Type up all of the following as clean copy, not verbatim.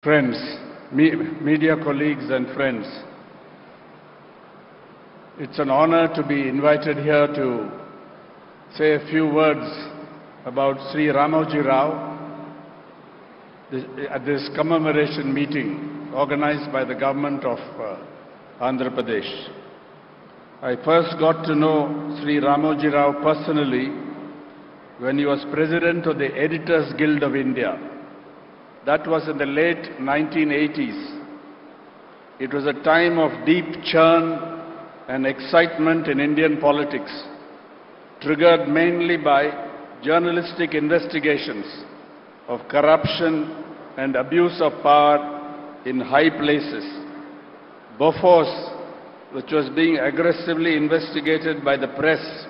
Friends, media colleagues and friends, it's an honor to be invited here to say a few words about Sri Ramoji Rao at this commemoration meeting organized by the government of Andhra Pradesh. I first got to know Sri Ramoji Rao personally when he was president of the Editors Guild of India. That was in the late 1980s. It was a time of deep churn and excitement in Indian politics, triggered mainly by journalistic investigations of corruption and abuse of power in high places. Bofors, which was being aggressively investigated by the press,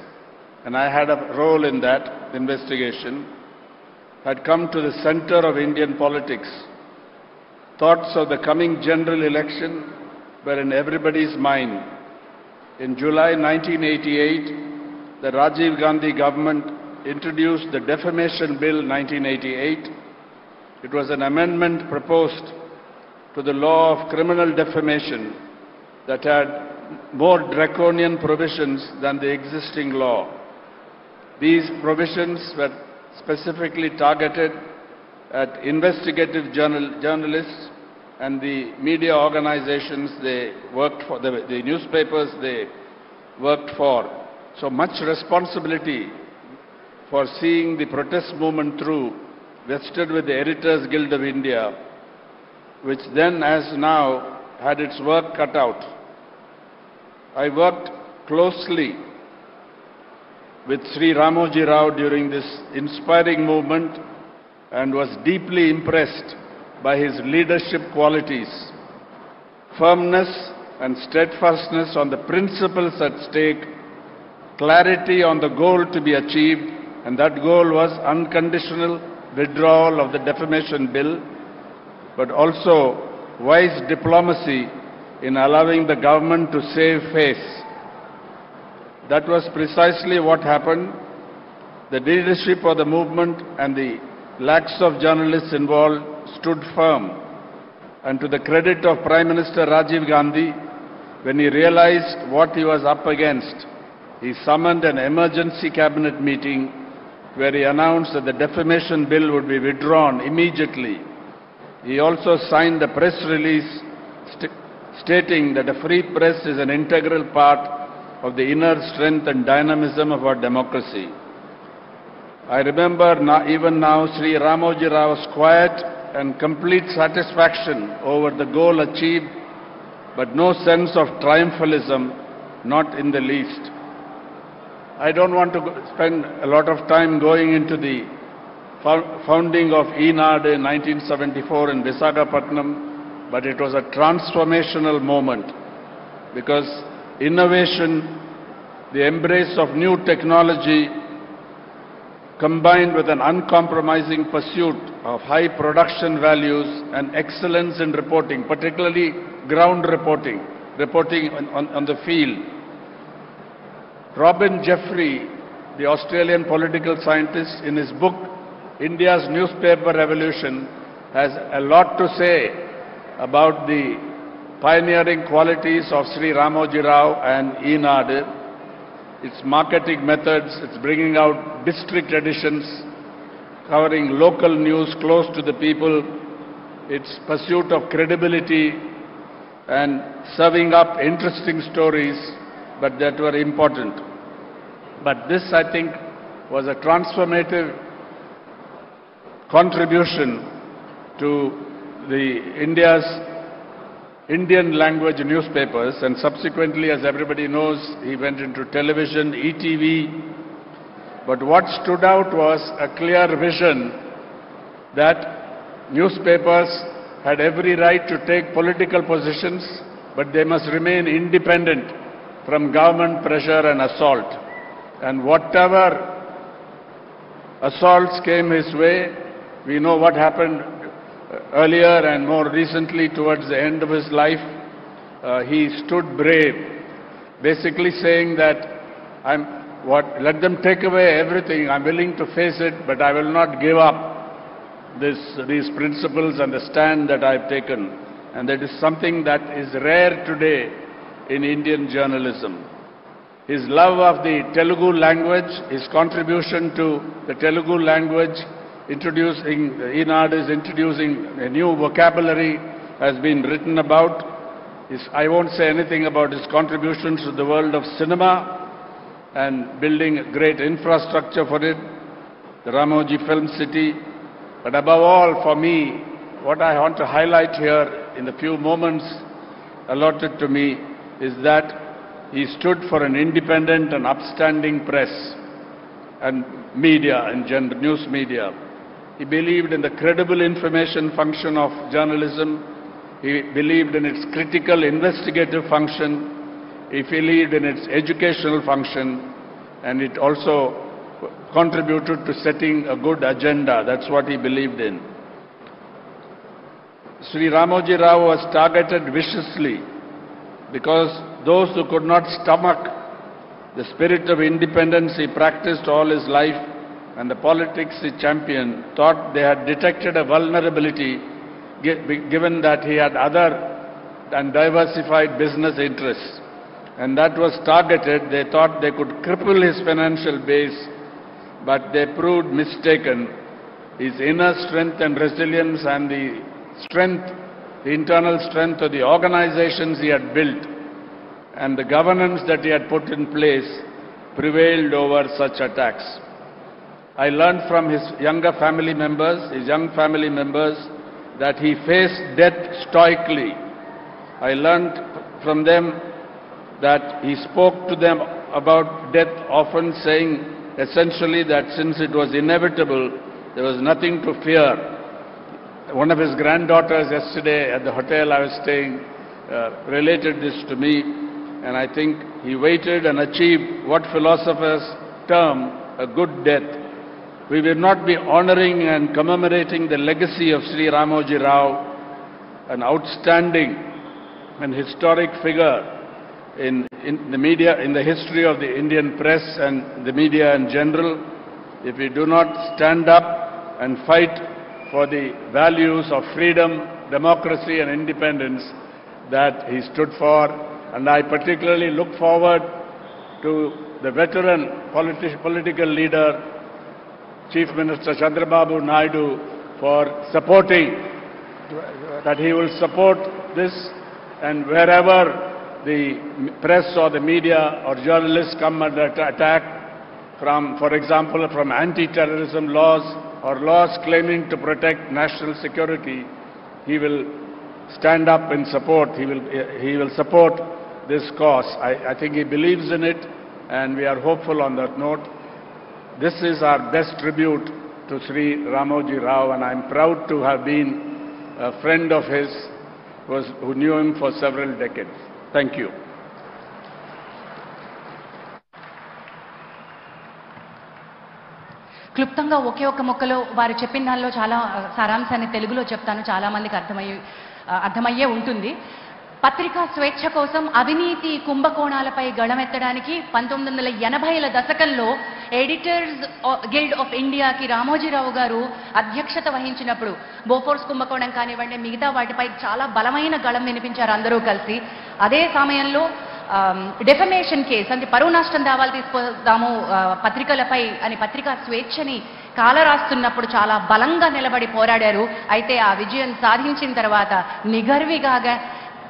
and I had a role in that investigation, had come to the center of Indian politics. Thoughts of the coming general election were in everybody's mind. In July 1988, the Rajiv Gandhi government introduced the Defamation Bill 1988. It was an amendment proposed to the law of criminal defamation that had more draconian provisions than the existing law. These provisions were specifically targeted at investigative journalists and the media organizations they worked for, the newspapers they worked for. So much responsibility for seeing the protest movement through vested with the Editors Guild of India, which then as now had its work cut out. I worked closely with Sri Ramoji Rao during this inspiring movement and was deeply impressed by his leadership qualities, firmness and steadfastness on the principles at stake, clarity on the goal to be achieved, and that goal was unconditional withdrawal of the Defamation Bill, but also wise diplomacy in allowing the government to save face. That was precisely what happened. The leadership of the movement and the lakhs of journalists involved stood firm. And to the credit of Prime Minister Rajiv Gandhi, when he realized what he was up against, he summoned an emergency cabinet meeting where he announced that the Defamation Bill would be withdrawn immediately. He also signed a press release stating that a free press is an integral part of the inner strength and dynamism of our democracy. I remember even now Sri Ramoji Rao's quiet and complete satisfaction over the goal achieved, but no sense of triumphalism, not in the least. I don't want to spend a lot of time going into the founding of ENAD in 1974 in Visakhapatnam, but it was a transformational moment because innovation, the embrace of new technology, combined with an uncompromising pursuit of high production values and excellence in reporting, particularly ground reporting on the field. Robin Jeffrey, the Australian political scientist, in his book, India's Newspaper Revolution, has a lot to say about the pioneering qualities of Sri Ramoji Rao and ENAD, its marketing methods, its bringing out district editions, covering local news close to the people, its pursuit of credibility and serving up interesting stories, but that were important. But this, I think, was a transformative contribution to India's Indian language newspapers, and subsequently, as everybody knows, he went into television, ETV. But what stood out was a clear vision that newspapers had every right to take political positions, but they must remain independent from government pressure and assault. And whatever assaults came his way, we know what happened earlier and more recently towards the end of his life. He stood brave, basically saying that let them take away everything, I'm willing to face it, but I will not give up. these principles and the stand that I've taken, and that is something that is rare today in Indian journalism. His love of the Telugu language, his contribution to the Telugu language, Enad is introducing a new vocabulary has been written about. I won't say anything about his contributions to the world of cinema and building a great infrastructure for it, the Ramoji Film City. But above all, for me, what I want to highlight here in the few moments allotted to me is that he stood for an independent and upstanding press and media and news media. He believed in the credible information function of journalism. He believed in its critical investigative function. He believed in its educational function, and it also contributed to setting a good agenda. That's what he believed in. Sri Ramoji Rao was targeted viciously because those who could not stomach the spirit of independence he practiced all his life and the politics he championed thought they had detected a vulnerability given that he had other and diversified business interests. And that was targeted. They thought they could cripple his financial base, but they proved mistaken. His inner strength and resilience and the internal strength of the organizations he had built and the governance that he had put in place prevailed over such attacks. I learned from his young family members, that he faced death stoically. I learned from them that he spoke to them about death, often saying essentially that since it was inevitable, there was nothing to fear. One of his granddaughters yesterday at the hotel I was staying related this to me, and I think he waited and achieved what philosophers term a good death. We will not be honoring and commemorating the legacy of Sri Ramoji Rao, an outstanding and historic figure in the media, in the history of the Indian press and the media in general, if we do not stand up and fight for the values of freedom, democracy and independence that he stood for. And I particularly look forward to the veteran political leader, Chief Minister Chandrababu Naidu, for supporting, that he will support this, and wherever the press or the media or journalists come under attack from, for example, from anti-terrorism laws or laws claiming to protect national security, he will stand up in support. He will support this cause. I think he believes in it, and we are hopeful on that note. This is our best tribute to Sri Ramoji Rao, and I'm proud to have been a friend of his who knew him for several decades. Thank you. క్లుప్తంగా ఒకే ఒక మొక్కలో వారు చెప్పిన దానిలో చాలా సారాంశాన్ని తెలుగులో చెప్తాను, చాలా మందికి అర్థమయ్యే ఉంటుంది. పత్రికా స్వేచ్ఛ కోసం అవినీతి కుంభకోణాలపై గళమెత్తడానికి 1980ల దశకంలో ఎడిటర్స్ గిల్డ్ ఆఫ్ ఇండియాకి రామోజీరావు గారు అధ్యక్షత వహించినప్పుడు బోఫోర్స్ కుంభకోణం కానివ్వండి, మిగతా వాటిపై చాలా బలమైన గళం వినిపించారు అందరూ కలిసి. అదే సమయంలో డెఫమేషన్ కేసు అంటే పరువు నష్టం దావాలు తీసుకొద్దాము పత్రికలపై అని పత్రికా స్వేచ్ఛని కాలరాస్తున్నప్పుడు చాలా బలంగా నిలబడి పోరాడారు. అయితే ఆ విజయం సాధించిన తర్వాత నిగర్విగా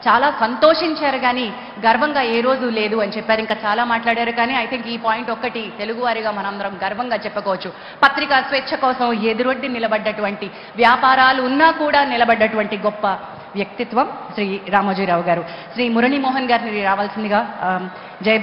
చాలా సంతోషించారు, కానీ గర్వంగా ఏ రోజు లేదు అని చెప్పారు. ఇంకా చాలా మాట్లాడారు, కానీ ఐ థింక్ ఈ పాయింట్ ఒక్కటి తెలుగువారిగా మనందరం గర్వంగా చెప్పుకోవచ్చు. పత్రికా స్వేచ్ఛ కోసం ఎదురొడ్డి నిలబడ్డటువంటి, వ్యాపారాలు ఉన్నా కూడా నిలబడ్డటువంటి గొప్ప వ్యక్తిత్వం శ్రీ రామోజీరావు గారు. శ్రీ మురళీ మోహన్ గారిని రావాల్సిందిగా జయ